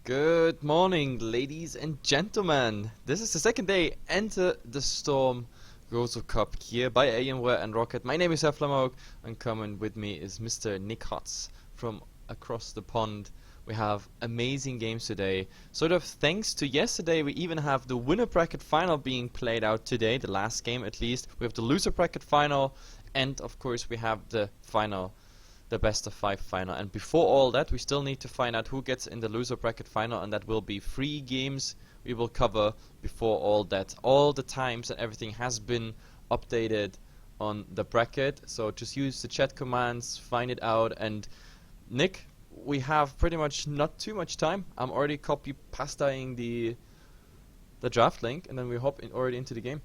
Good morning, ladies and gentlemen. This is the second day Enter the Storm Gosu.cup here by Alienware and Rocket. My name is Eflamog, and coming with me is Mr. Nick Hotz from across the pond. We have amazing games today. Sort of thanks to yesterday, we even have the winner bracket final being played out today, the last game at least. We have the loser bracket final, and of course we have the final, the best of 5 final. And before all that, we still need to find out who gets in the loser bracket final, and that will be 3 games we will cover before all that. All the times and everything has been updated on the bracket, so just use the chat commands, find it out. And Nick, we have pretty much not too much time. I'm already copy pastaing the draft link, and then we hop already into the game.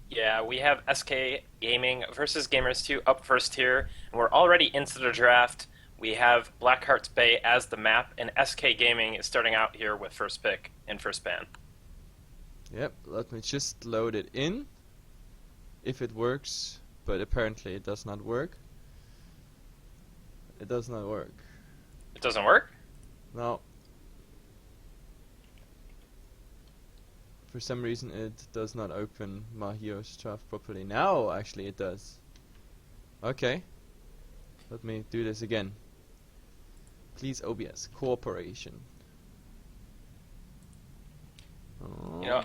Yeah, we have SK Gaming versus Gamers2 up first here, and we're already into the draft. We have Blackheart's Bay as the map, and SK Gaming is starting out here with first pick in first ban. Yep, let me just load it in, if it works, but apparently it does not work. It does not work. It doesn't work? No. For some reason it does not open my Heroes draft properly. Now actually it does. Okay. Let me do this again. Please OBS. Cooperation. Oh. You know,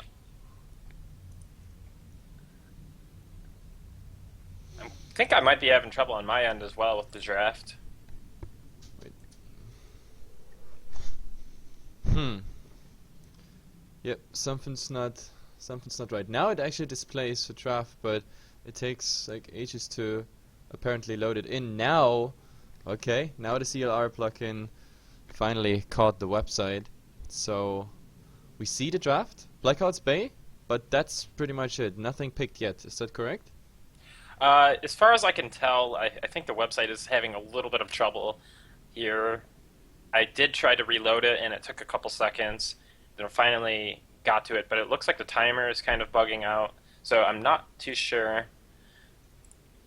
I think I might be having trouble on my end as well with the draft. Wait. Yep, something's not right. Now it actually displays the draft, but it takes like ages to apparently load it in. Now, okay, now the CLR plugin finally caught the website. So we see the draft, Blackheart's Bay, but that's pretty much it. Nothing picked yet. Is that correct? As far as I can tell, I think the website is having a little bit of trouble here. I did try to reload it, and it took a couple seconds. Then finally got to it, but it looks like the timer is kind of bugging out, so I'm not too sure.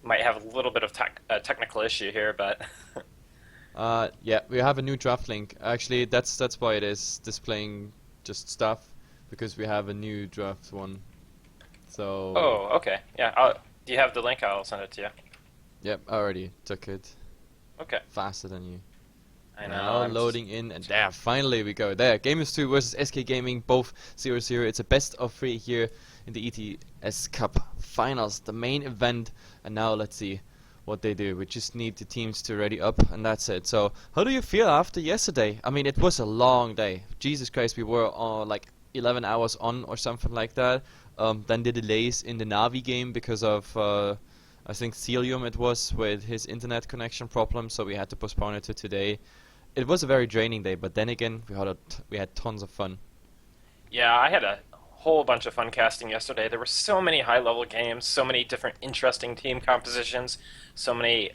Might have a little bit of technical issue here, but yeah, we have a new draft link. Actually, that's why it is displaying just stuff, because we have a new draft one. So. Oh, okay. Yeah. Do you have the link? I'll send it to you. Yep, I already took it. Okay. Faster than you. I know. Now loading in, and there, finally we go. There, Gamers2 versus SK Gaming, both 0-0. It's a best of 3 here in the ETS Cup finals, the main event. And now let's see what they do. We just need the teams to ready up, and that's it. So, how do you feel after yesterday? I mean, it was a long day. Jesus Christ, we were on like 11 hours on or something like that. Then the delays in the Navi game because of I think Celium it was with his internet connection problem, so we had to postpone it to today. It was a very draining day, but then again, we had tons of fun. Yeah, I had a whole bunch of fun casting yesterday. There were so many high-level games, so many different interesting team compositions, so many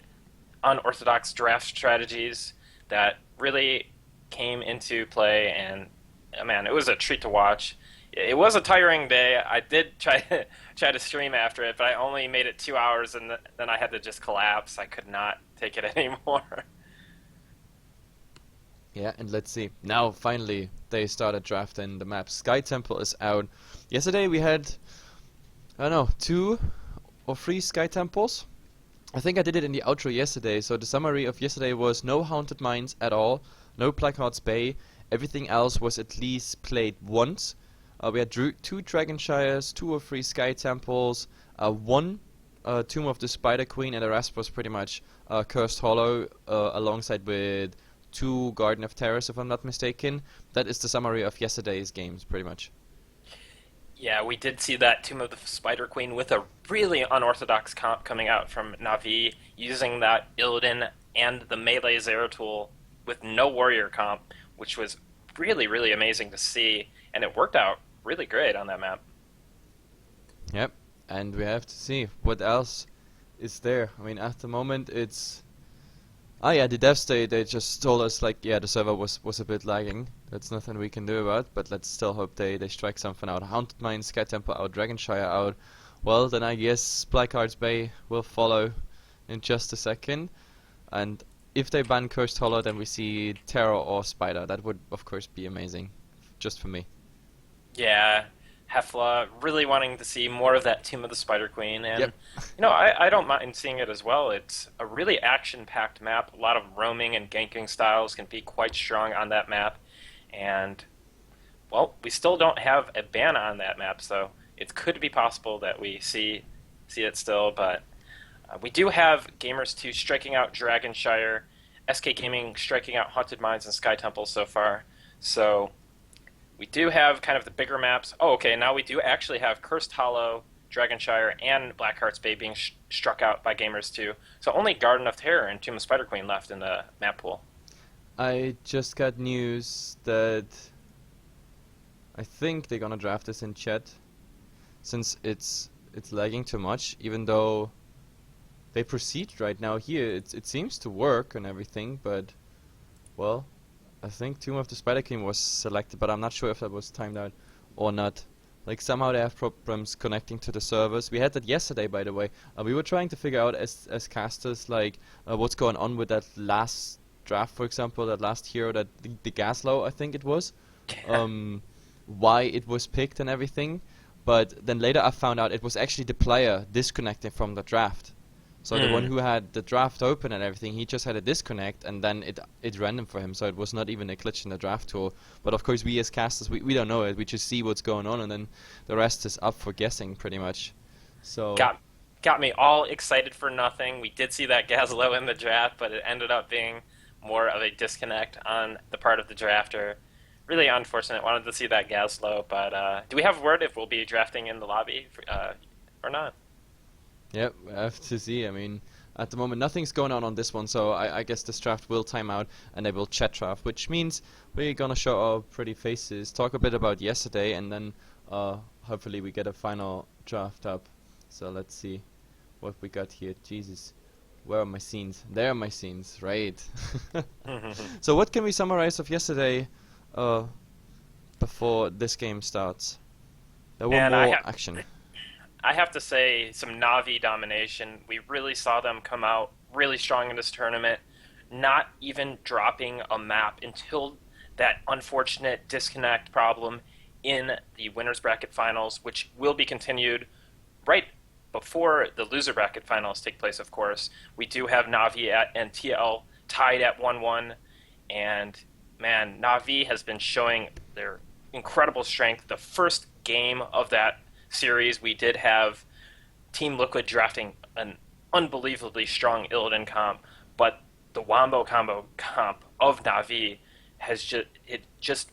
unorthodox draft strategies that really came into play, and man, it was a treat to watch. It was a tiring day. I did try to stream after it, but I only made it 2 hours, and then I had to just collapse. I could not take it anymore. Yeah, and let's see. Now, finally, they started drafting the map. Sky Temple is out. Yesterday we had, I don't know, 2 or 3 Sky Temples. I think I did it in the outro yesterday. So the summary of yesterday was no Haunted Mines at all, no Blackheart's Bay. Everything else was at least played once. We had 2 Dragonshires, 2 or 3 Sky Temples, 1 Tomb of the Spider Queen, and the rest was pretty much Cursed Hollow alongside with 2 Garden of Terrors, if I'm not mistaken. That is the summary of yesterday's games, pretty much. Yeah, we did see that Tomb of the Spider Queen with a really unorthodox comp coming out from Na'Vi, using that Illidan and the Melee Zero tool with no warrior comp, which was really, really amazing to see, and it worked out really great on that map. Yep, and we have to see what else is there. I mean, at the moment it's... Ah yeah, the devs, they just told us like, yeah, the server was a bit lagging. That's nothing we can do about, but let's still hope they strike something out. Haunted Mines, Sky Temple out, Dragonshire out. Well, then I guess Blackheart's Bay will follow in just a second. And if they ban Cursed Hollow, then we see Terror or Spider. That would, of course, be amazing, just for me. Yeah, Hefla really wanting to see more of that Tomb of the Spider Queen, Yep. and I don't mind seeing it as well. It's a really action-packed map. A lot of roaming and ganking styles can be quite strong on that map, and well, we still don't have a ban on that map, so it could be possible that we see it still. But we do have Gamers2 striking out Dragonshire, SK Gaming striking out Haunted Mines and Sky Temple so far. So we do have kind of the bigger maps. Oh, okay, now we do actually have Cursed Hollow, Dragonshire, and Blackheart's Bay being struck out by Gamers2. So only Garden of Terror and Tomb of Spider Queen left in the map pool. I just got news that I think they're gonna draft this in chat, since it's lagging too much. Even though they proceed right now here, it seems to work and everything, but well, I think Tomb of the Spider King was selected, but I'm not sure if that was timed out or not. Like somehow they have problems connecting to the servers. We had that yesterday, by the way. We were trying to figure out as casters like what's going on with that last draft, for example, that last hero, that the Gaslow, I think it was. Why it was picked and everything, but then later I found out it was actually the player disconnecting from the draft. So the one who had the draft open and everything, he just had a disconnect, and then it random for him. So it was not even a glitch in the draft tool. But of course, we as casters, we don't know it. We just see what's going on, and then the rest is up for guessing, pretty much. So Got me all excited for nothing. We did see that Gazlowe in the draft, but it ended up being more of a disconnect on the part of the drafter. Really unfortunate. Wanted to see that Gazlowe, but do we have word if we'll be drafting in the lobby or not? Yep, we have to see. I mean, at the moment nothing's going on this one, so I guess this draft will time out and they will chat draft, which means we're gonna show our pretty faces, talk a bit about yesterday, and then hopefully we get a final draft up. So let's see what we got here. Jesus, where are my scenes? There are my scenes, right? So what can we summarize of yesterday before this game starts? There were more action. I have to say, some Na'Vi domination. We really saw them come out really strong in this tournament, not even dropping a map until that unfortunate disconnect problem in the winners bracket finals, which will be continued right before the loser bracket finals take place, of course. We do have Na'Vi and TL tied at 1-1, and man, Na'Vi has been showing their incredible strength. The first game of that series, we did have Team Liquid drafting an unbelievably strong Illidan comp, but the Wombo combo comp of Na'Vi has just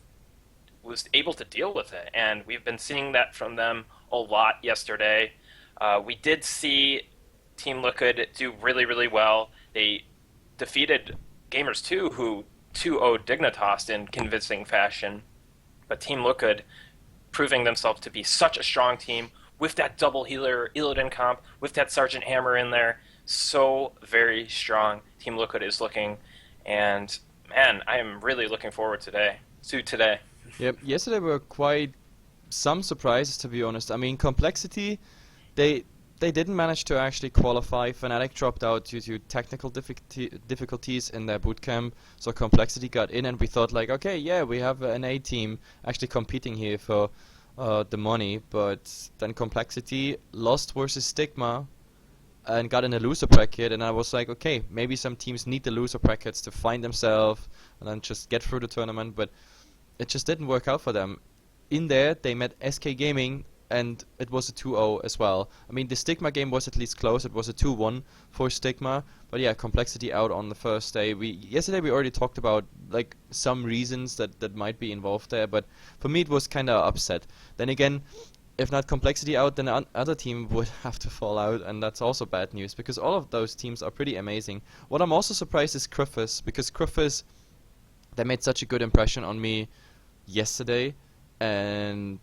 was able to deal with it, and we've been seeing that from them a lot yesterday. We did see Team Liquid do really, really well. They defeated Gamers2, who 2-0'd Dignitas in convincing fashion, but Team Liquid proving themselves to be such a strong team with that double healer Illidan comp, with that Sergeant Hammer in there. So very strong Team Liquid is looking, and man, I am really looking forward to today. Yep, yesterday were quite some surprises, to be honest. I mean, Complexity, they didn't manage to actually qualify. Fnatic dropped out due to technical difficulties in their bootcamp, so Complexity got in, and we thought like, okay, yeah, we have an A team actually competing here for the money, but then Complexity lost versus Stigma and got in a loser bracket, and I was like, okay, maybe some teams need the loser brackets to find themselves and then just get through the tournament, but it just didn't work out for them. In there, they met SK Gaming, and it was a 2-0 as well. I mean, the Stigma game was at least close. It was a 2-1 for Stigma. But yeah, Complexity out on the first day. Yesterday we already talked about like some reasons that might be involved there, but for me it was kind of upset. Then again, if not Complexity out, then the other team would have to fall out, and that's also bad news because all of those teams are pretty amazing. What I'm also surprised is Griffiths, because Griffiths, they made such a good impression on me yesterday and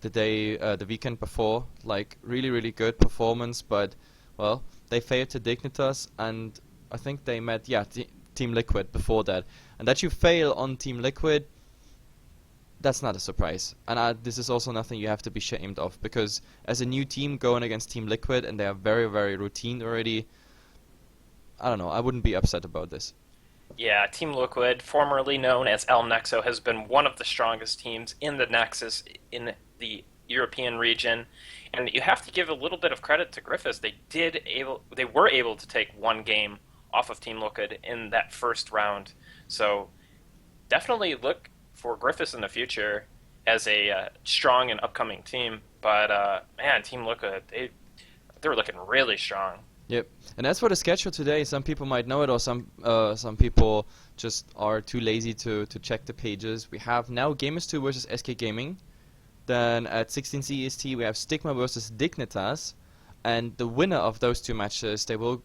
the weekend before, like really, really good performance, but well, they failed to Dignitas, and I think they met Team Liquid before that, and that you fail on Team Liquid, that's not a surprise, and this is also nothing you have to be ashamed of, because as a new team going against Team Liquid, and they are very, very routine already, I don't know, I wouldn't be upset about this. Yeah, Team Liquid, formerly known as El Nexo, has been one of the strongest teams in the Nexus in the European region, and you have to give a little bit of credit to Griffiths. They were able to take one game off of Team Liquid in that first round. So definitely look for Griffiths in the future as a strong and upcoming team. But man, Team Liquid, they're looking really strong. Yep. And as for the schedule today, some people might know it, or some people just are too lazy to check the pages. We have now Gamers2 versus SK Gaming. Then at 16 CEST we have Stigma versus Dignitas, and the winner of those two matches, they will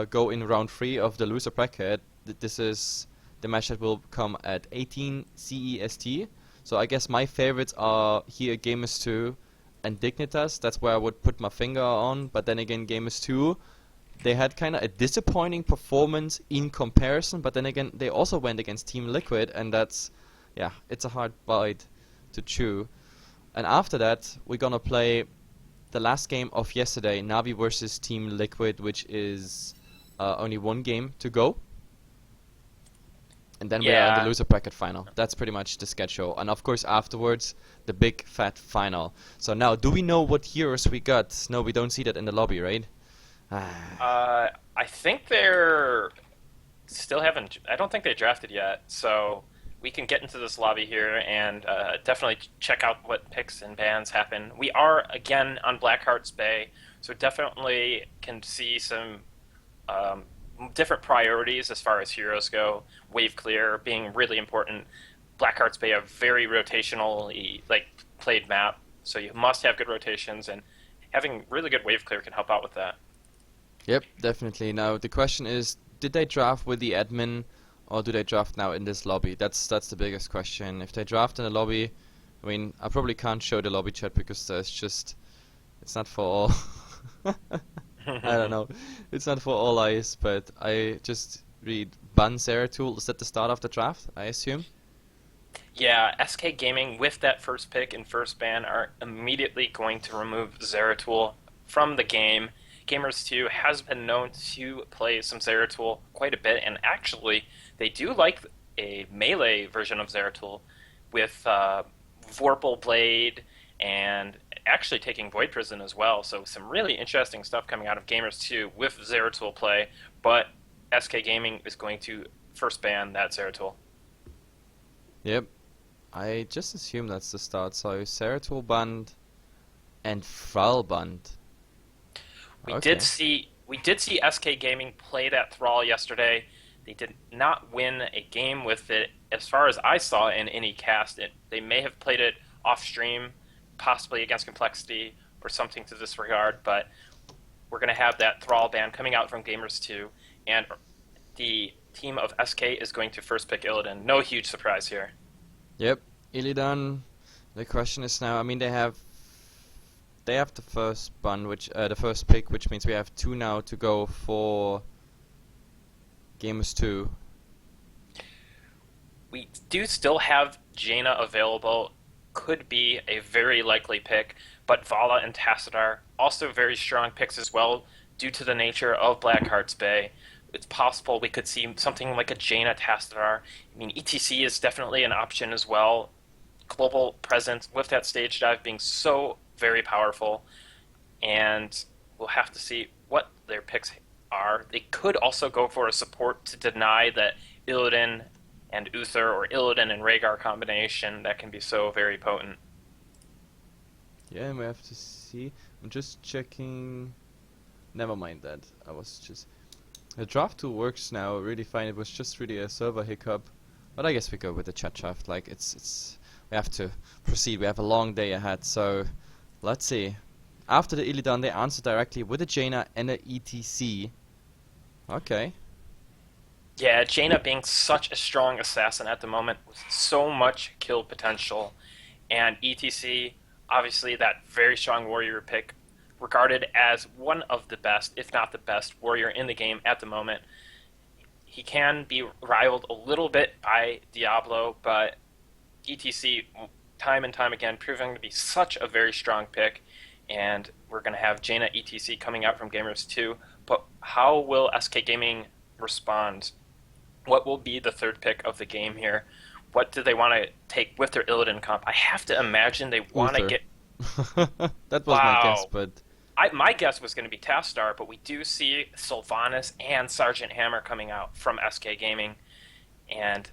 go in round 3 of the loser bracket. This is the match that will come at 18 CEST. So I guess my favorites are here Gamers2 and Dignitas. That's where I would put my finger on. But then again, Gamers2, they had kind of a disappointing performance in comparison. But then again, they also went against Team Liquid, and that's, yeah, it's a hard bite to chew. And after that, we're gonna play the last game of yesterday, Navi versus Team Liquid, which is only one game to go. And then we are in the Yeah, loser bracket final. That's pretty much the schedule. And of course, afterwards, the big fat final. So now, do we know what heroes we got? No, we don't see that in the lobby, right? Ah, I think they're still haven't. I don't think they drafted yet, so we can get into this lobby here and definitely check out what picks and bans happen. We are again on Blackheart's Bay, so definitely can see some um, different priorities as far as heroes go. Wave clear being really important. Blackheart's Bay a very rotationally played map, so you must have good rotations, and having really good wave clear can help out with that. yep, definitely. Now, the question is, did they draft with the admin, or do they draft now in this lobby? That's the biggest question. If they draft in the lobby, I mean, I probably can't show the lobby chat because there's just, it's not for all. I don't know. It's not for all eyes, but I just read ban Zeratul. Is that the start of the draft, I assume? Yeah, SK Gaming with that first pick and first ban are immediately going to remove Zeratul from the game. Gamers2 has been known to play some Zeratul quite a bit, and actually, they do like a melee version of Zeratul with Vorpal Blade and actually taking Void Prison as well. So some really interesting stuff coming out of Gamers2 with Zeratul play, but SK Gaming is going to first ban that Zeratul. Yep. I just assume that's the start. So Zeratul banned and Thrall banned. Okay. We did see SK Gaming play that Thrall yesterday. They did not win a game with it, as far as I saw in any cast. They may have played it off stream, possibly against Complexity or something to this regard. But we're going to have that Thrall ban coming out from Gamers 2, and the team of SK is going to first pick Illidan. No huge surprise here. Yep. Illidan. The question is now. I mean, they have the first bun, which the first pick, which means we have two now to go for Gamers 2. We do still have Jaina available. Could be a very likely pick, but Vala and Tassadar also very strong picks as well due to the nature of Blackheart's Bay. It's possible we could see something like a Jaina Tassadar. I mean, ETC is definitely an option as well. Global presence with that stage dive being so very powerful, and we'll have to see what their picks are. They could also go for a support to deny that Illidan and Uther or Illidan and Rhaegar combination that can be so very potent. Yeah, and we have to see. I'm just checking. Never mind that. I was just. The draft tool works now really fine. It was just really a server hiccup, but I guess we go with the chat draft. Like it's. We have to proceed. We have a long day ahead, so let's see. After the Illidan, they answer directly with a Jaina and a ETC. Okay. Yeah, Jaina being such a strong assassin at the moment with so much kill potential, and ETC obviously that very strong warrior pick, regarded as one of the best, if not the best, warrior in the game at the moment. He can be rivaled a little bit by Diablo, but ETC time and time again proving to be such a very strong pick, and we're going to have Jaina ETC coming out from Gamers 2. But how will SK Gaming respond? what will be the third pick of the game here? What do they want to take with their Illidan comp? I have to imagine they want to Uther. get. That was my guess, Wow. but My guess was going to be Tastar, but we do see Sylvanas and Sergeant Hammer coming out from SK Gaming, and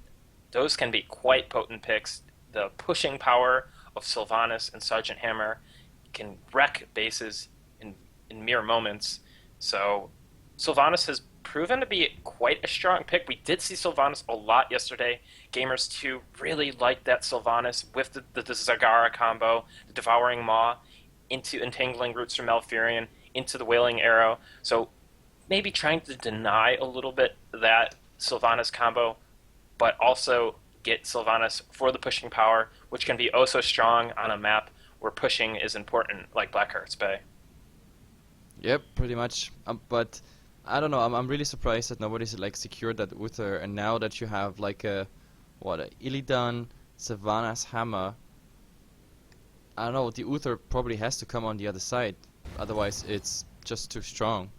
those can be quite potent picks. The pushing power of Sylvanas and Sergeant Hammer can wreck bases in mere moments. So Sylvanas has proven to be quite a strong pick. We did see Sylvanas a lot yesterday. Gamers2 really liked that Sylvanas with the Zagara combo, the Devouring Maw, into Entangling Roots from Malfurion, into the Wailing Arrow. So maybe trying to deny a little bit that Sylvanas combo, but also get Sylvanas for the pushing power, which can be oh so strong on a map where pushing is important, like Blackheart's Bay. yep, pretty much. But I don't know. I'm really surprised that nobody's like secured that Uther, and now that you have like a Illidan, Sylvanas Hammer. I don't know. The Uther probably has to come on the other side, otherwise it's just too strong.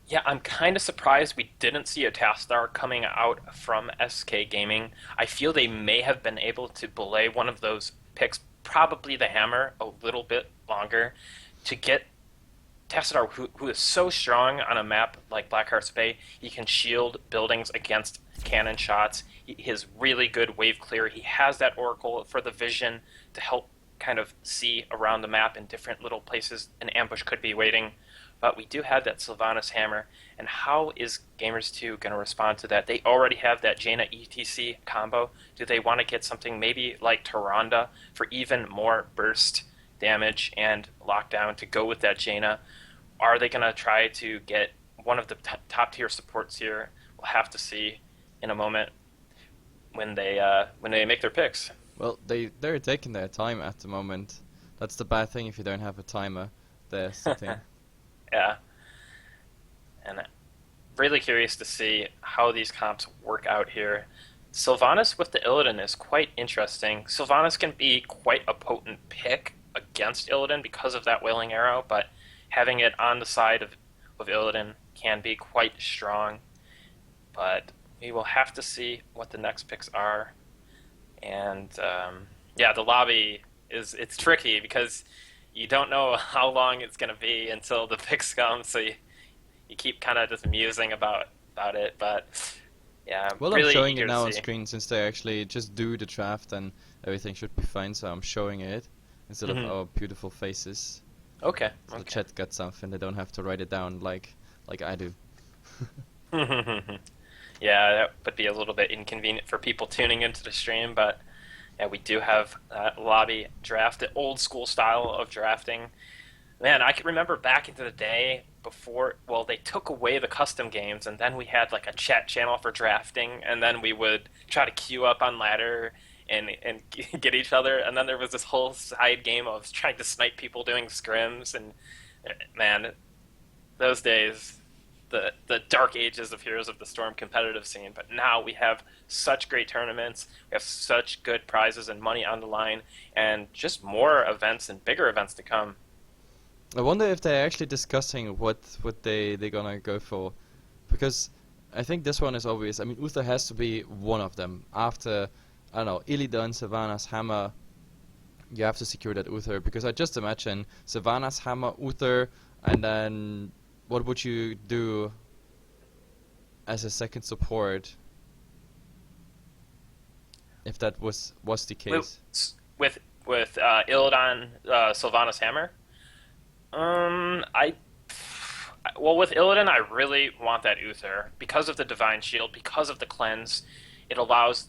Yeah, I'm kind of surprised we didn't see a Tastar coming out from SK Gaming. I feel they may have been able to belay one of those picks, probably the Hammer, a little bit longer, to get Tassadar, who is so strong on a map like Blackheart's Bay. He can shield buildings against cannon shots. He has really good wave clear. He has that Oracle for the vision to help kind of see around the map in different little places an ambush could be waiting. But we do have that Sylvanas Hammer, and how is Gamers2 going to respond to that? They already have that Jaina ETC combo. Do they want to get something maybe like Tyrande for even more burst damage and lockdown to go with that Jaina? Are they going to try to get one of the top tier supports here? We'll have to see in a moment when they make their picks. Well, they're taking their time at the moment. That's the bad thing if you don't have a timer there sitting. Yeah, and really curious to see how these comps work out here. Sylvanas with the Illidan is quite interesting. Sylvanas can be quite a potent pick against Illidan because of that Wailing Arrow, but having it on the side of Illidan can be quite strong. But we will have to see what the next picks are. And yeah, the lobby it's tricky because you don't know how long it's going to be until the picks come, so you keep kind of just musing about it. But yeah, I'm Well, I'm really showing it eager now to on see. screen since they actually just do the draft and everything should be fine, so I'm showing it instead of Hmm. our beautiful faces. Okay, So the okay. chat got something, they don't have to write it down like I do. Yeah, that would be a little bit inconvenient for people tuning into the stream, but yeah, we do have that lobby draft, the old school style of drafting. Man, I can remember back into the day before, well, they took away the custom games, and then we had like a chat channel for drafting, and then we would try to queue up on ladder and get each other, and then there was this whole side game of trying to snipe people doing scrims, and man, those days, the dark ages of Heroes of the Storm competitive scene. But now we have such great tournaments, we have such good prizes and money on the line, and just more events and bigger events to come. I wonder if they're actually discussing what they're gonna go for, because I think this one is obvious. I mean, Uther has to be one of them. After, I don't know, Illidan, Sylvanas, Hammer, you have to secure that Uther, because I just imagine Sylvanas, Hammer, Uther, and then what would you do as a second support if that was the case? With Illidan, Sylvanas Hammer. I well with Illidan, I really want that Uther because of the Divine Shield, because of the cleanse. It allows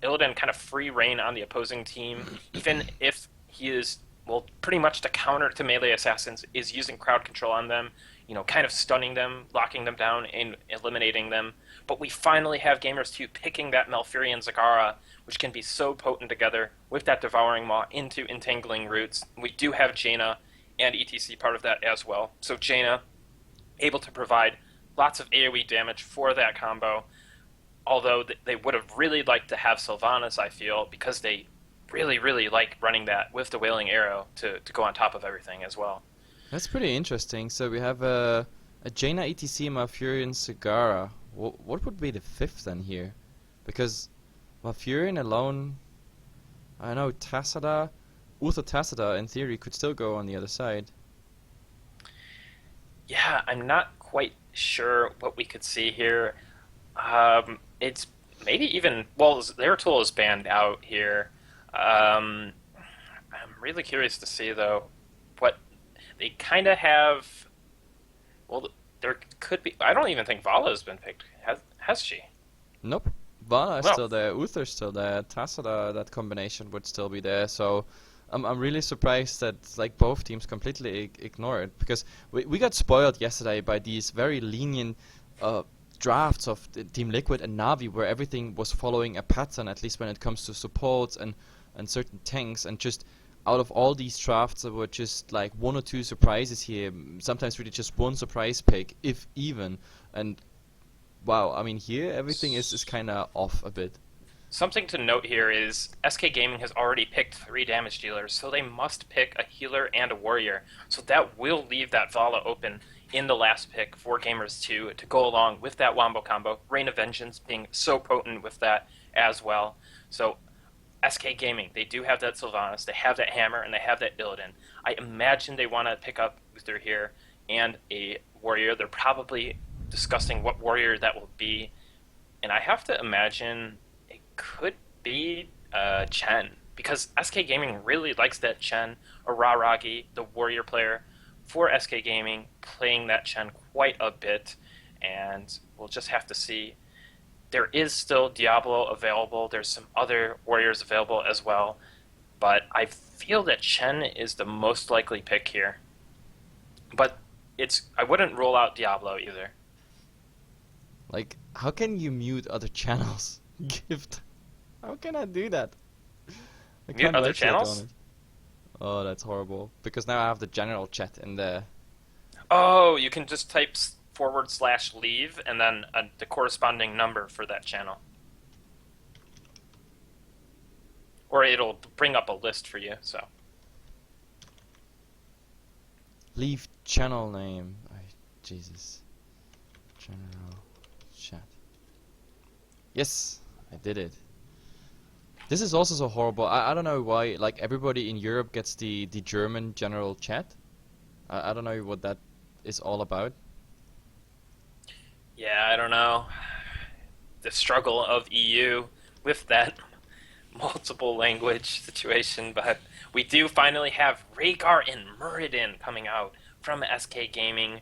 Illidan kind of free reign on the opposing team, even if he is, well, pretty much the counter to melee assassins is using crowd control on them, kind of stunning them, locking them down, and eliminating them. But we finally have Gamers2 picking that Malfurion Zagara, which can be so potent together with that Devouring Maw into Entangling Roots. We do have Jaina and ETC part of that as well. So Jaina able to provide lots of AoE damage for that combo, although they would have really liked to have Sylvanas, I feel, because they really, really like running that with the Wailing Arrow to go on top of everything as well. That's pretty interesting. So we have a Jaina ETC Malfurion Sagara. What would be the fifth then here? Because Furion alone, I know Tassada, Uther Tassada in theory could still go on the other side. Yeah, I'm not quite sure what we could see here. It's maybe even well, their tool is banned out here. Um, I'm really curious to see though what they kind of have. Well, there could be. I don't even think Vala has been picked. Has she? Nope. Vana is Well, still there, Uther's still there, Tassada, that combination would still be there, so I'm really surprised that like both teams completely ignore it, because we got spoiled yesterday by these very lenient uh, drafts of Team Liquid and Navi, where everything was following a pattern, at least when it comes to supports and certain tanks, and just out of all these drafts there were just like one or two surprises here, sometimes really just one surprise pick, if even, and wow, I mean here everything is kind of off a bit. something to note here is SK Gaming has already picked three damage dealers, so they must pick a healer and a warrior. So that will leave that Vala open in the last pick for Gamers2 to go along with that Wombo combo. Reign of Vengeance being so potent with that as well. So SK Gaming, they do have that Sylvanas, they have that Hammer, and they have that Illidan. I imagine they want to pick up Uther here and a warrior. They're probably discussing what warrior that will be. And I have to imagine it could be Chen, because SK Gaming really likes that Chen, Araragi, the warrior player for SK Gaming, playing that Chen quite a bit, and we'll just have to see. There is still Diablo available, there's some other warriors available as well, but I feel that Chen is the most likely pick here. But I wouldn't rule out Diablo either. Like, how can you mute other channels? Gift. How can I do that? I Mute can't other right click on channels? it. Oh, that's horrible. Because now I have the general chat in there. Oh, you can just type /leave and then the corresponding number for that channel. Or it'll bring up a list for you, so. Leave channel name. Jesus. Channel chat. Yes, I did it. This is also so horrible. I don't know why, like, everybody in Europe gets the German general chat. I don't know what that is all about. Yeah, I don't know. The struggle of EU with that multiple language situation, but we do finally have Rhaegar and Muradin coming out from SK Gaming.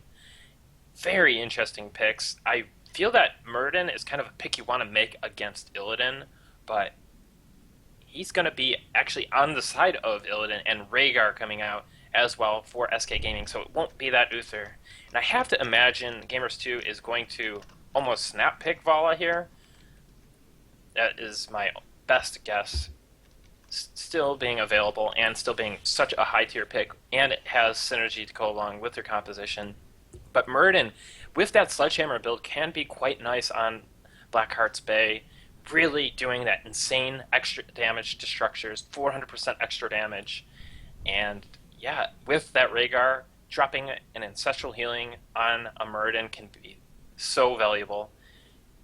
Very interesting picks. I feel that Muradin is kind of a pick you want to make against Illidan, but he's going to be actually on the side of Illidan, and Rhaegar coming out as well for SK Gaming, so it won't be that Uther. And I have to imagine Gamers2 is going to almost snap pick Vala here. That is my best guess. Still being available and still being such a high tier pick, and it has synergy to go along with their composition. But Muradin, with that Sledgehammer build, can be quite nice on Blackheart's Bay, really doing that insane extra damage to structures, 400% extra damage. And yeah, with that Rhaegar, dropping an Ancestral Healing on a Muradin can be so valuable.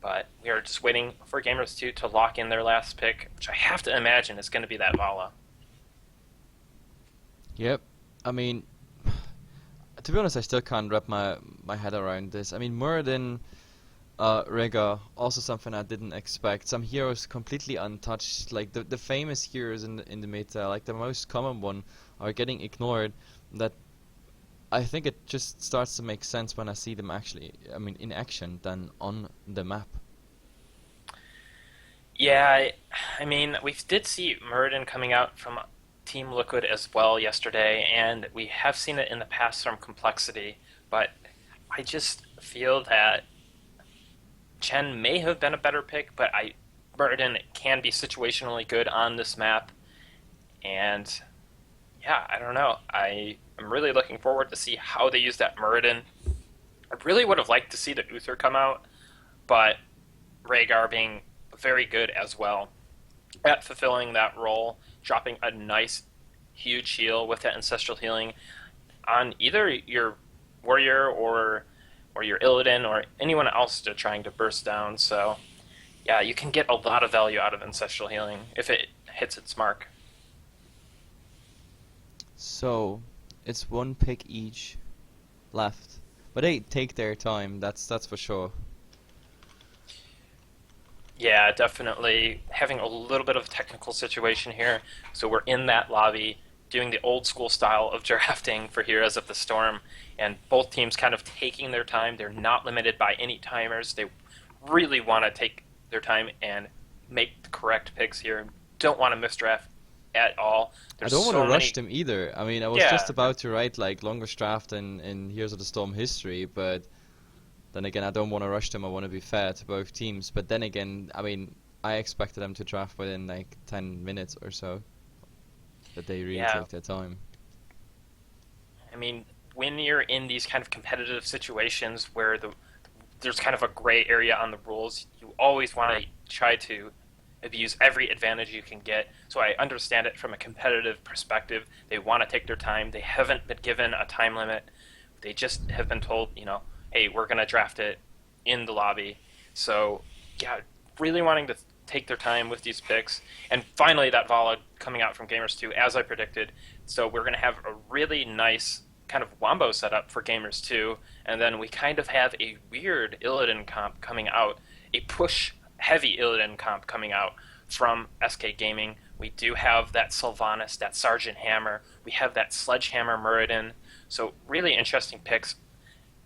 But we are just waiting for Gamers2 to lock in their last pick, which I have to imagine is going to be that Vala. Yep. I mean, to be honest, I still can't wrap my head around this. I mean, Muradin, Rhaegar, also something I didn't expect. Some heroes completely untouched, like the famous heroes in the meta, like the most common one, are getting ignored. That I think it just starts to make sense when I see them actually, I mean, in action than on the map. Yeah, I mean, we did see Muradin coming out from Team Liquid as well yesterday, and we have seen it in the past from Complexity, but I just feel that Chen may have been a better pick, but Muradin can be situationally good on this map, and yeah, I don't know. I'm really looking forward to see how they use that Muradin. I really would have liked to see the Uther come out, but Rhaegar being very good as well at fulfilling that role, dropping a nice huge heal with that Ancestral Healing on either your warrior or or your Illidan or anyone else they're trying to burst down. So yeah, you can get a lot of value out of Ancestral Healing if it hits its mark. So it's one pick each left, but they take their time. That's for sure. Yeah, definitely having a little bit of a technical situation here. So we're in that lobby doing the old school style of drafting for Heroes of the Storm, and both teams kind of taking their time. They're not limited by any timers. They really want to take their time and make the correct picks here. Don't want to misdraft at all. I There's don't want so to rush many. them either. I mean, I was Yeah, just about to write like longest draft in Heroes of the Storm history, but then again, I don't want to rush them. I want to be fair to both teams. But then again, I mean, I expected them to draft within like 10 minutes or so. But they really yeah. take their time. I mean, when you're in these kind of competitive situations where there's kind of a gray area on the rules, you always want to try to abuse every advantage you can get. So I understand it from a competitive perspective. They want to take their time. They haven't been given a time limit. They just have been told, hey, we're going to draft it in the lobby. So, yeah, really wanting to take their time with these picks. And finally, that Vala coming out from Gamers2, as I predicted. So we're going to have a really nice kind of wombo setup for Gamers2. And then we kind of have a weird Illidan comp coming out, a push-heavy Illidan comp coming out from SK Gaming. We do have that Sylvanas, that Sergeant Hammer. We have that Sledgehammer Muradin. So really interesting picks.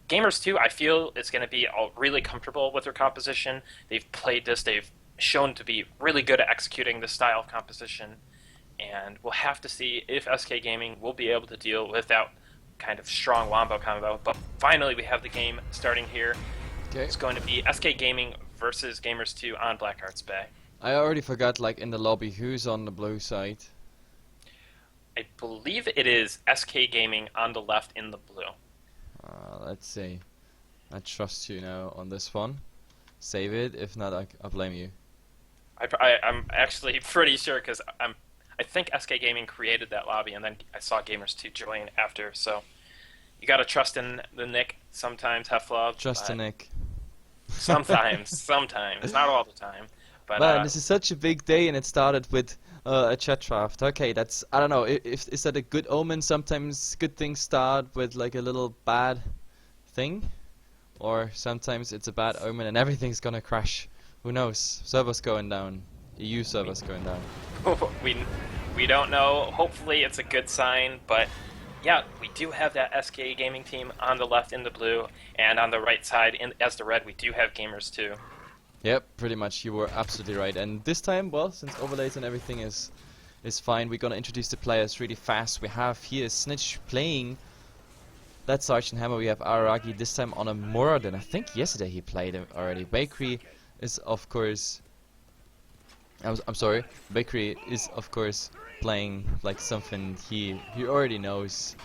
Gamers2, I feel, is going to be really comfortable with their composition. They've played this. They've shown to be really good at executing this style of composition. And we'll have to see if SK Gaming will be able to deal with that kind of strong wombo combo. But finally, we have the game starting here. Okay. It's going to be SK Gaming versus Gamers2 on Blackheart's Bay. I already forgot, like in the lobby, who's on the blue side. I believe it is SK Gaming on the left in the blue. Let's see. I trust you now on this one. Save it. If not, I blame you. I'm actually pretty sure because I think SK Gaming created that lobby, and then I saw Gamers2 join after. So you gotta trust in the Nick sometimes, Heflov. Trust the Nick. Sometimes, not all the time. But Man, this is such a big day, and it started with a chat draft. Okay, that's, I don't know. If is that a good omen? Sometimes good things start with like a little bad thing, or sometimes it's a bad omen and everything's gonna crash. Who knows? Servers going down. EU servers going down. we don't know. Hopefully, it's a good sign. But yeah, we do have that SK Gaming team on the left in the blue, and on the right side as the red, we do have Gamers2. Yep, pretty much. You were absolutely right. And this time, well, since overlays and everything is fine, we're gonna introduce the players really fast. We have here Snitch playing that Sergeant Hammer. We have Araragi this time on a Muradin. I think yesterday he played him already. Bakery is of course. I'm sorry. Bakery is of course playing like something he already knows.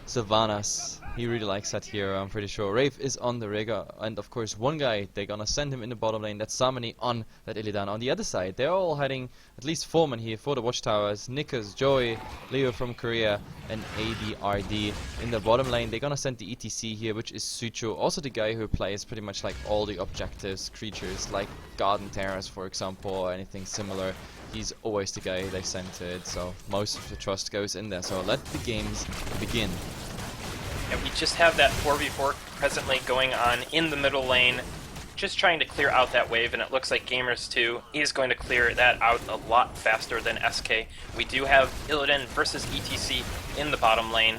Sylvanas, he really likes that hero, I'm pretty sure. Wraith is on the rigger, and of course one guy, they're gonna send him in the bottom lane, that's Samani on that Illidan. On the other side, they're all heading, at least 4 men here for the watchtowers. Nickers, Joy, Leo from Korea, and ABRD in the bottom lane. They're gonna send the ETC here, which is Sucho, also the guy who plays pretty much like all the objectives, creatures, like Garden Terrace for example, or anything similar. He's always the guy they send to it, so most of the trust goes in there. So let the games begin. And we just have that 4v4 presently going on in the middle lane, just trying to clear out that wave, and it looks like Gamers2 is going to clear that out a lot faster than SK. We do have Illidan versus ETC in the bottom lane,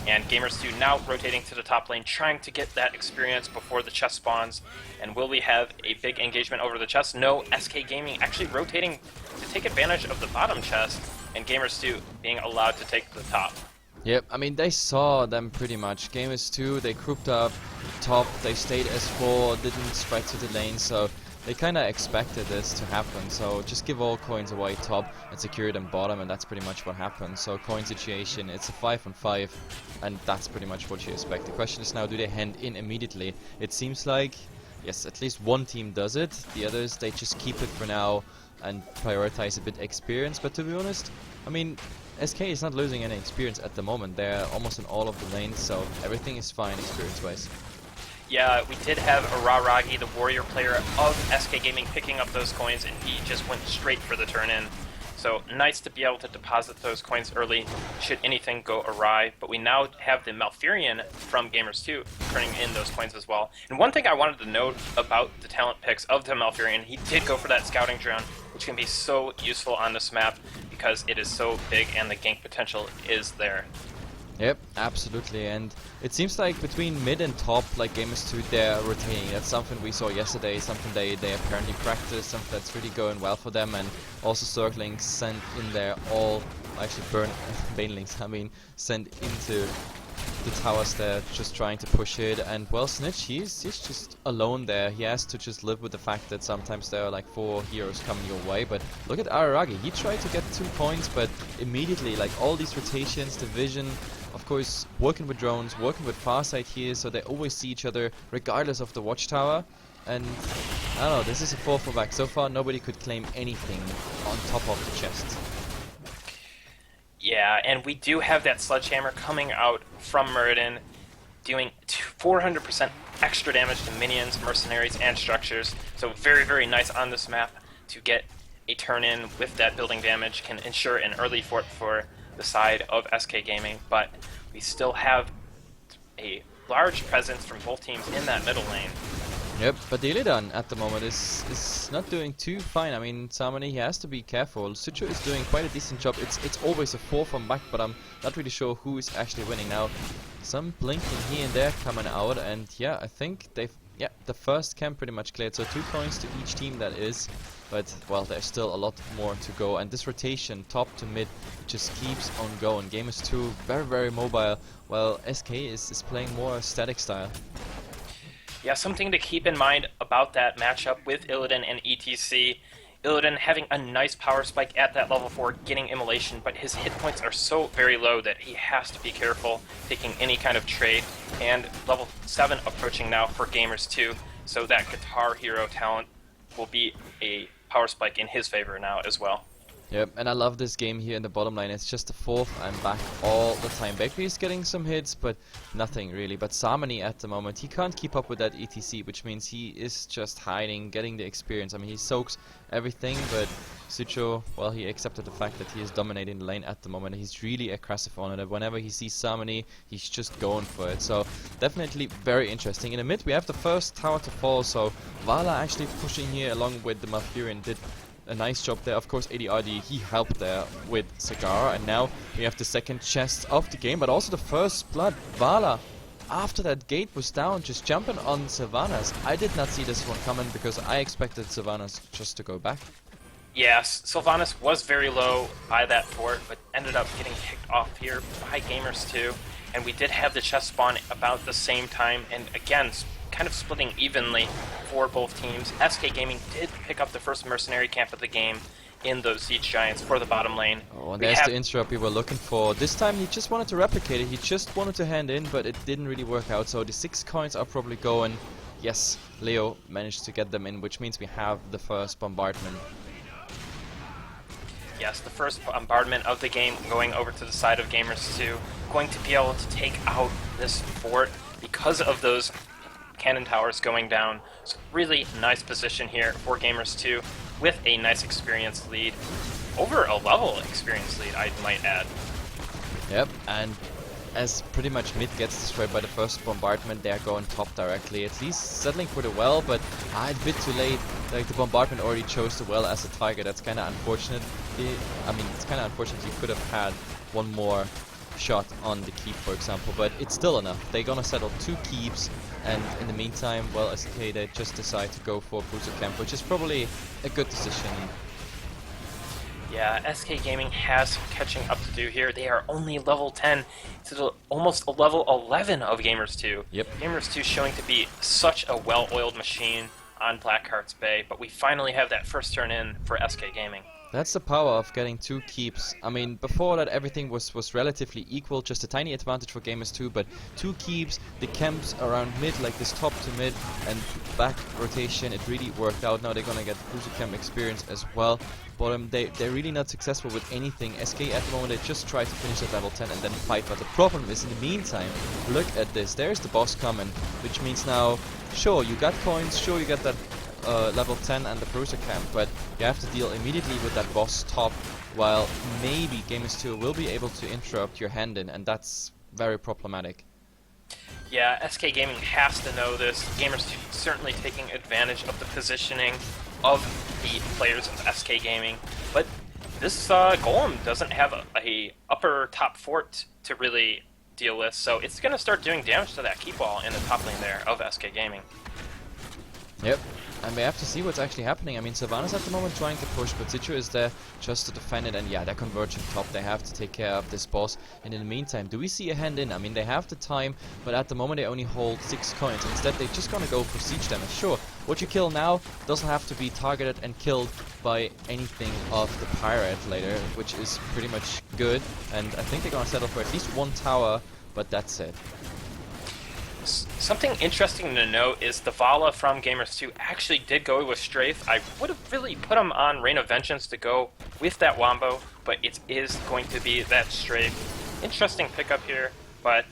and Gamers2 now rotating to the top lane, trying to get that experience before the chest spawns. And will we have a big engagement over the chest? No, SK Gaming actually rotating to take advantage of the bottom chest, and Gamers2 being allowed to take the top. Yep, I mean, they saw them pretty much. Gamers2, they grouped up top, they stayed S4, didn't spread to the lane, so they kind of expected this to happen. So just give all coins away top and secure them bottom, and that's pretty much what happened. So coin situation, it's a 5-on-5, and that's pretty much what you expect. The question is now, do they hand in immediately? It seems like, yes, at least one team does it. The others, they just keep it for now and prioritize a bit experience. But to be honest, I mean, SK is not losing any experience at the moment. They're almost in all of the lanes, so everything is fine experience-wise. Yeah, we did have Araragi, the warrior player of SK Gaming, picking up those coins, and he just went straight for the turn-in. So nice to be able to deposit those coins early should anything go awry. But we now have the Malfurion from Gamers2 turning in those coins as well. And one thing I wanted to note about the talent picks of the Malfurion, he did go for that scouting drone, which can be so useful on this map because it is so big and the gank potential is there. Yep, absolutely, and it seems like between mid and top, like Gamers2, they're rotating. That's something we saw yesterday, something they apparently practice, something that's really going well for them, and also Circling sent in there all, actually Banelings, I mean, sent into the towers there, just trying to push it, and well, Snitch, he's just alone there. He has to just live with the fact that sometimes there are like 4 heroes coming your way, but look at Araragi, he tried to get 2 points, but immediately, like all these rotations, the vision, of course, working with drones, working with Farsight here, so they always see each other regardless of the watchtower. And I don't know, this is a 4-4 back. So far, nobody could claim anything on top of the chest. Yeah, and we do have that Sledgehammer coming out from Muradin, doing 400% extra damage to minions, mercenaries, and structures. So very, very nice on this map to get a turn-in with that building damage, can ensure an early fort for the side of SK Gaming, but we still have a large presence from both teams in that middle lane. Yep, but the Illidan at the moment is not doing too fine. I mean, Samani, he has to be careful. Sucho is doing quite a decent job. It's always a 4 from back, but I'm not really sure who is actually winning now. Some blinking here and there coming out, and yeah, I think the first camp pretty much cleared. So 2 points to each team, that is. But, well, there's still a lot more to go. And this rotation, top to mid, just keeps on going. Gamers2, very, very mobile, while SK is playing more static style. Yeah, something to keep in mind about that matchup with Illidan and ETC. Illidan having a nice power spike at that level 4, getting immolation, but his hit points are so very low that he has to be careful taking any kind of trade. And level 7 approaching now for Gamers2, so that guitar hero talent will be a power spike in his favor now as well. Yep, and I love this game here in the bottom lane. It's just the 4th. I'm back all the time. Bakery is getting some hits, but nothing really. But Samani at the moment, he can't keep up with that ETC, which means he is just hiding, getting the experience. I mean, he soaks everything, but Sucho, well, he accepted the fact that he is dominating the lane at the moment. He's really aggressive on it. Whenever he sees Samani, he's just going for it. So definitely very interesting. In the mid, we have the first tower to fall, so Vala actually pushing here along with the Malfurion did a nice job there. Of course, ADRD, he helped there with Cigar, and now we have the second chest of the game, but also the first blood. Vala, after that gate was down, just jumping on Sylvanas. I did not see this one coming because I expected Sylvanas just to go back. Yes, Sylvanas was very low by that fort, but ended up getting kicked off here by Gamers2, and we did have the chest spawn about the same time, and again, kind of splitting evenly for both teams. SK Gaming did pick up the first mercenary camp of the game in those siege giants for the bottom lane. Oh, and there's the interrupt we were looking for. This time he just wanted to replicate it. He just wanted to hand in, but it didn't really work out. So the 6 coins are probably going. Yes, Leo managed to get them in, which means we have the first bombardment. Yes, the first bombardment of the game going over to the side of Gamers2. Going to be able to take out this fort because of those cannon towers going down. So really nice position here for Gamers2 with a nice experience lead. Over a level experience lead, I might add. Yep, and as pretty much mid gets destroyed by the first bombardment, they're going top directly. At least settling for the well, but a bit too late. Like, the bombardment already chose the well as a target. That's kind of unfortunate. I mean, it's kind of unfortunate. You could have had one more shot on the keep, for example, but it's still enough. They're gonna settle 2 keeps, and in the meantime, well, SK, they just decide to go for Booster Camp, which is probably a good decision. Yeah, SK Gaming has some catching up to do here. They are only level 10 to almost a level 11 of Gamers2. Yep. Gamers2 showing to be such a well-oiled machine on Blackheart's Bay, but we finally have that first turn in for SK Gaming. That's the power of getting 2 keeps. I mean, before that everything was relatively equal, just a tiny advantage for Gamers2, but 2 keeps, the camps around mid, like this top to mid and back rotation, it really worked out. Now they're gonna get Cruiser Camp experience as well. Bottom, they're really not successful with anything. SK at the moment, they just try to finish at level 10 and then fight, but the problem is in the meantime, look at this, there's the boss coming, which means now, sure, you got coins, sure you got that level 10 and the Cruiser Camp, but you have to deal immediately with that boss top, while maybe Gamers2 will be able to interrupt your hand in, and that's very problematic. Yeah, SK Gaming has to know this. Gamers2 certainly taking advantage of the positioning of the players of SK Gaming, but this Golem doesn't have a upper top fort to really deal with, so it's going to start doing damage to that keep wall in the top lane there of SK Gaming. Yep. And we have to see what's actually happening. I mean, Sylvanas at the moment trying to push, but Situ is there just to defend it, and yeah, they're converging top. They have to take care of this boss. And in the meantime, do we see a hand in? I mean, they have the time, but at the moment they only hold 6 coins. Instead, they're just gonna go for siege damage. Sure, what you kill now doesn't have to be targeted and killed by anything of the pirate later, which is pretty much good. And I think they're gonna settle for at least 1 tower, but that's it. Something interesting to note is the Vala from Gamers2 actually did go with Strafe. I would have really put him on Reign of Vengeance to go with that Wombo, but it is going to be that Strafe. Interesting pickup here, but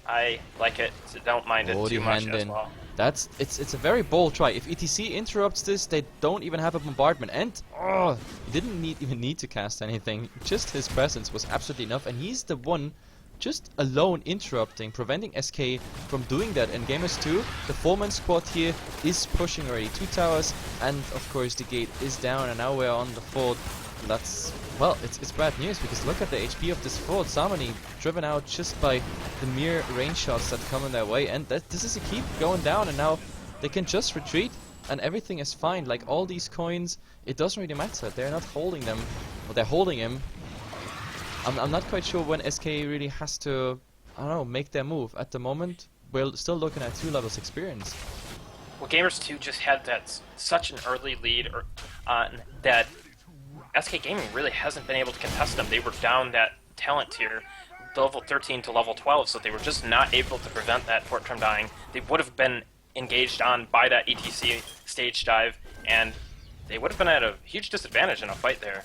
I like it, so don't mind it too much as well. It's a very bold try. If ETC interrupts this, they don't even have a bombardment, and he didn't even need to cast anything. Just his presence was absolutely enough, and he's the one just alone interrupting, preventing SK from doing that. And Gamers2, the 4-man squad here is pushing already 2 towers, and of course the gate is down, and now we're on the fort. And that's, well, it's bad news, because look at the HP of this fort. Samani driven out just by the mere range shots that come in their way, and this is a keep going down, and now they can just retreat and everything is fine. Like, all these coins, it doesn't really matter. They're not holding them, but they're holding him. I'm not quite sure when SK really has to, I don't know, make their move. At the moment, we're still looking at 2 levels experience. Well, Gamers2 just had such an early lead on that SK Gaming really hasn't been able to contest them. They were down that talent tier, level 13 to level 12, so they were just not able to prevent that fort from dying. They would have been engaged on by that ETC stage dive, and they would have been at a huge disadvantage in a fight there.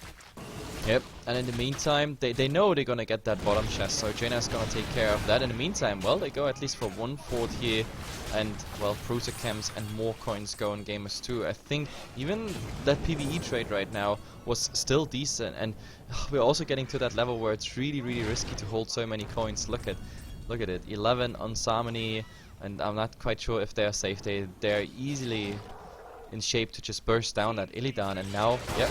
Yep, and in the meantime, they know they're gonna get that bottom chest, so Jaina's gonna take care of that. In the meantime, well, they go at least for 1 fort here, and, well, Cruiser Camps and more coins go in Gamers2. I think even that PvE trade right now was still decent, and we're also getting to that level where it's really, really risky to hold so many coins. Look at it, 11 on Samani, and I'm not quite sure if they're safe. They're easily in shape to just burst down that Illidan, and now, yep,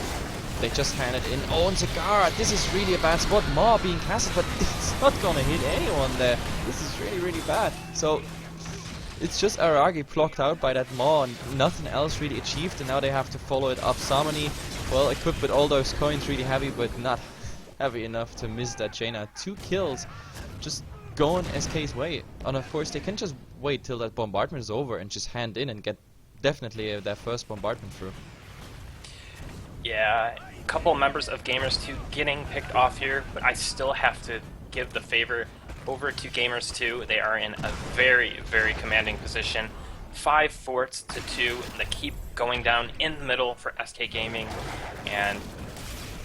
they just hand it in. Oh, and Zagara, this is really a bad spot. Ma being casted, but it's not gonna hit anyone there. This is really, really bad. So, it's just Aragi blocked out by that Ma, and nothing else really achieved, and now they have to follow it up. Samani, well, equipped with all those coins, really heavy, but not heavy enough to miss that Jaina. 2 kills, just going SK's way. And of course, they can just wait till that bombardment is over and just hand in and get definitely their first bombardment through. Yeah, a couple members of Gamers2 getting picked off here, but I still have to give the favor over to Gamers2. They are in a very, very commanding position. 5 forts to 2, and they keep going down in the middle for SK Gaming, and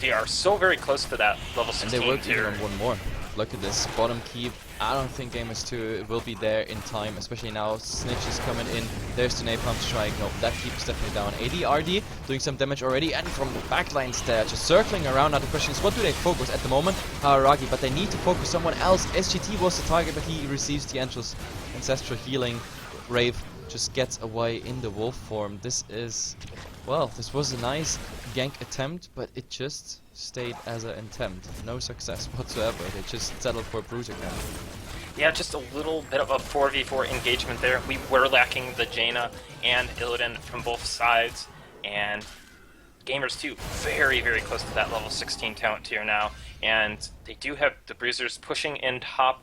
they are so very close to that level 16 and they work tier. even on 1 more. Look at this bottom keep. I don't think Gamers2 will be there in time, especially now Snitch is coming in. There's the Napalm Strike. No, that keeps definitely down. AD/RD doing some damage already, and from the backlines there, just circling around. Now the question is, what do they focus at the moment? Aragi, but they need to focus someone else. SGT was the target, but he receives the Ancestral Healing. Rave just gets away in the wolf form. This is, well, this was a nice gank attempt, but it just stayed as an attempt. No success whatsoever. They just settled for a Bruiser Camp. Yeah, just a little bit of a 4v4 engagement there. We were lacking the Jaina and Illidan from both sides, and Gamers2 very, very close to that level 16 talent tier now, and they do have the Bruisers pushing in top.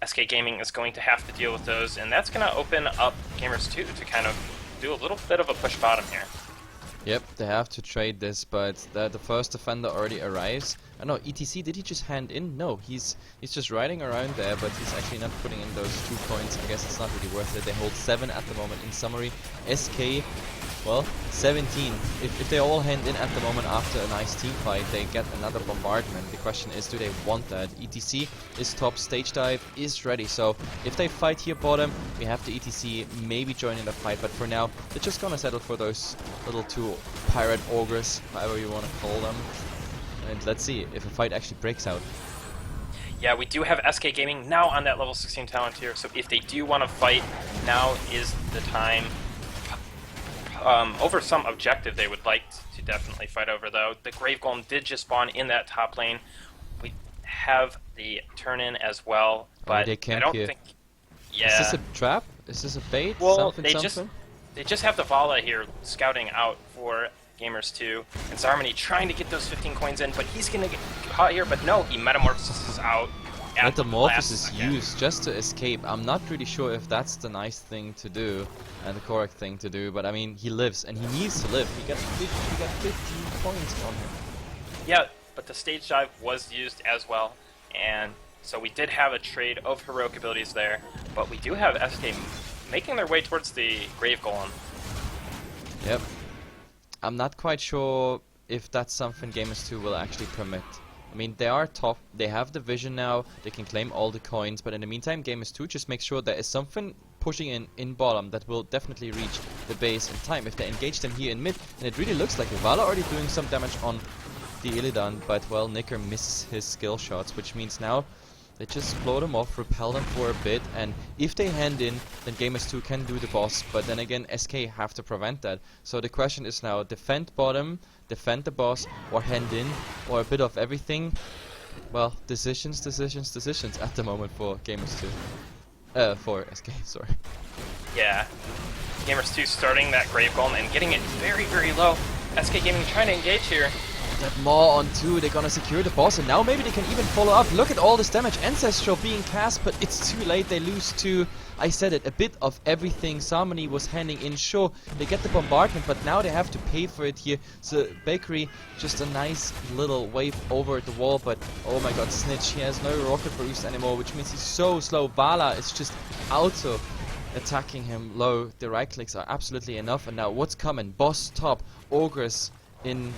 SK Gaming is going to have to deal with those, and that's going to open up Gamers2 to kind of do a little bit of a push bottom here. Yep, they have to trade this, but the first defender already arrives. I know, ETC, did he just hand in? No, he's just riding around there, but he's actually not putting in those 2 coins. I guess it's not really worth it. They hold 7 at the moment in summary. SK, well, 17. If they all hand in at the moment after a nice team fight, they get another bombardment. The question is, do they want that? ETC is top, stage dive is ready. So if they fight here bottom, we have the ETC maybe joining the fight. But for now, they're just gonna settle for those little 2 pirate ogres, however you want to call them. And let's see if a fight actually breaks out. Yeah, we do have SK Gaming now on that level 16 talent tier, so if they do want to fight, now is the time. Over some objective they would like to definitely fight over, though. The Grave Golem did just spawn in that top lane. We have the turn-in as well, but they camp I don't here. think... Yeah. Is this a trap? Is this a bait? Well, something? they just have the Vala here scouting out for Gamers2, and Zarmony trying to get those 15 coins in, but he's gonna get caught here, but no, he metamorphoses out. Metamorphosis is used just to escape. I'm not really sure if that's the nice thing to do and the correct thing to do, but I mean, he lives and he needs to live. He got 15 points on him. Yeah, but the stage dive was used as well, and so we did have a trade of heroic abilities there, but we do have SK making their way towards the Grave Golem. Yep. I'm not quite sure if that's something Gamers2 will actually permit. I mean, they are top, they have the vision now, they can claim all the coins, but in the meantime, Gamers2 just make sure there is something pushing in bottom that will definitely reach the base in time. If they engage them here in mid, and it really looks like Vala already doing some damage on the Illidan, but well, Nicker misses his skill shots, which means now they just blow them off, repel them for a bit, and if they hand in, then Gamers2 can do the boss, but then again, SK have to prevent that. So the question is now, defend bottom, defend the boss, or hand in, or a bit of everything. Well, decisions at the moment for Gamers2. For SK, sorry. Yeah. Gamers2 starting that Grave Golem and getting it very, very low. SK Gaming trying to engage here. That Maw on 2, they're gonna secure the boss, and now maybe they can even follow up. Look at all this damage, Ancestral being cast, but it's too late, they lose to, I said it, a bit of everything. Sarmony was handing in, sure, they get the bombardment, but now they have to pay for it here. So Bakery, just a nice little wave over the wall, but oh my god, Snitch, he has no rocket boost anymore, which means he's so slow. Vala is just auto attacking him low. The right clicks are absolutely enough, and now what's coming? Boss top, Ogres in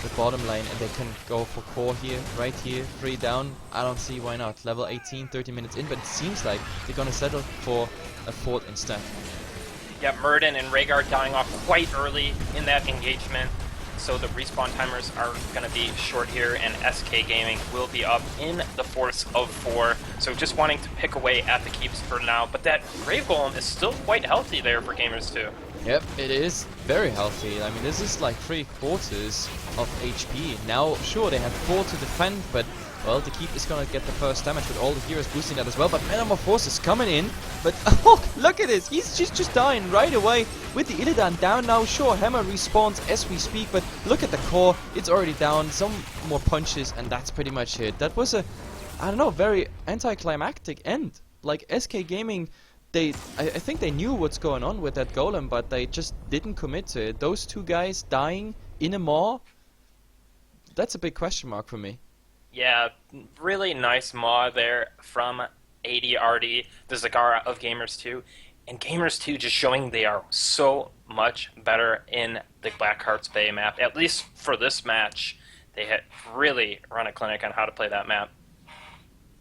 the bottom lane, and they can go for core here, right here, 3 down. I don't see why not. Level 18, 30 minutes in, but it seems like they're gonna settle for a fort instead. Yeah, Murden and Rhaegar dying off quite early in that engagement, so the respawn timers are gonna be short here, and SK Gaming will be up in the force of 4, so just wanting to pick away at the keeps for now, but that Grave Golem is still quite healthy there for Gamers2. Yep, it is very healthy. I mean, this is like 3/4 of HP. Now, sure, they have 4 to defend, but, well, the keep is gonna get the first damage with all the heroes boosting that as well. But Metamorphosis coming in, but oh, look at this. He's just dying right away with the Illidan down now. Sure, Hammer respawns as we speak, but look at the core. It's already down. Some more punches, and that's pretty much it. That was a, I don't know, very anticlimactic end. Like, SK Gaming, I think they knew what's going on with that golem, but they just didn't commit to it. Those 2 guys dying in a maw, that's a big question mark for me. Yeah, really nice maw there from ADRD, the Zagara of Gamers2. And Gamers2 just showing they are so much better in the Black Hearts Bay map. At least for this match, they had really run a clinic on how to play that map.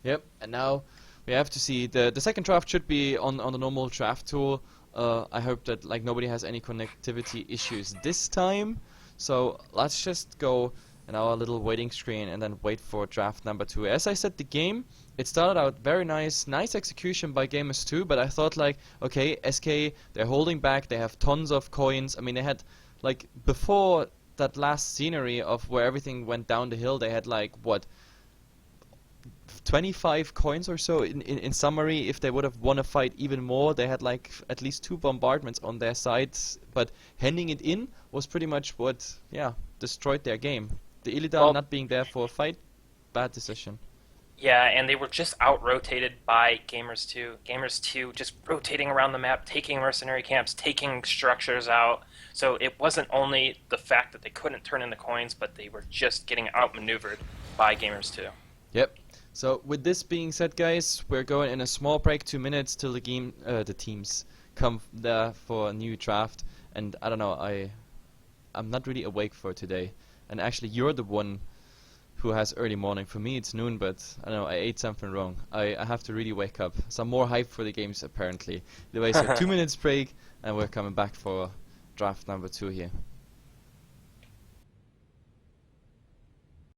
Yep, and now we have to see, the second draft should be on the normal draft tool. I hope that like nobody has any connectivity issues this time. So let's just go in our little waiting screen and then wait for draft number 2. As I said, the game, it started out very nice execution by Gamers2, but I thought like, okay, SK, they're holding back, they have tons of coins. I mean, they had, like, before that last scenery of where everything went down the hill, they had like, what, 25 coins or so in summary. If they would have won a fight even more, they had like at least 2 bombardments on their sides, but handing it in was pretty much what, yeah, destroyed their game. The Illidan not being there for a fight, bad decision. Yeah, and they were just out-rotated by Gamers2. Gamers2 just rotating around the map, taking mercenary camps, taking structures out. So it wasn't only the fact that they couldn't turn in the coins, but they were just getting outmaneuvered by Gamers2. Yep. So with this being said, guys, we're going in a small break, 2 minutes till the teams come there for a new draft. And I don't know, I'm not really awake for today. And actually, you're the one who has early morning. For me, it's noon, but I don't know, I ate something wrong. I have to really wake up. So I'm more hyped for the games, apparently. Anyway, so 2 minutes break, and we're coming back for draft number 2 here.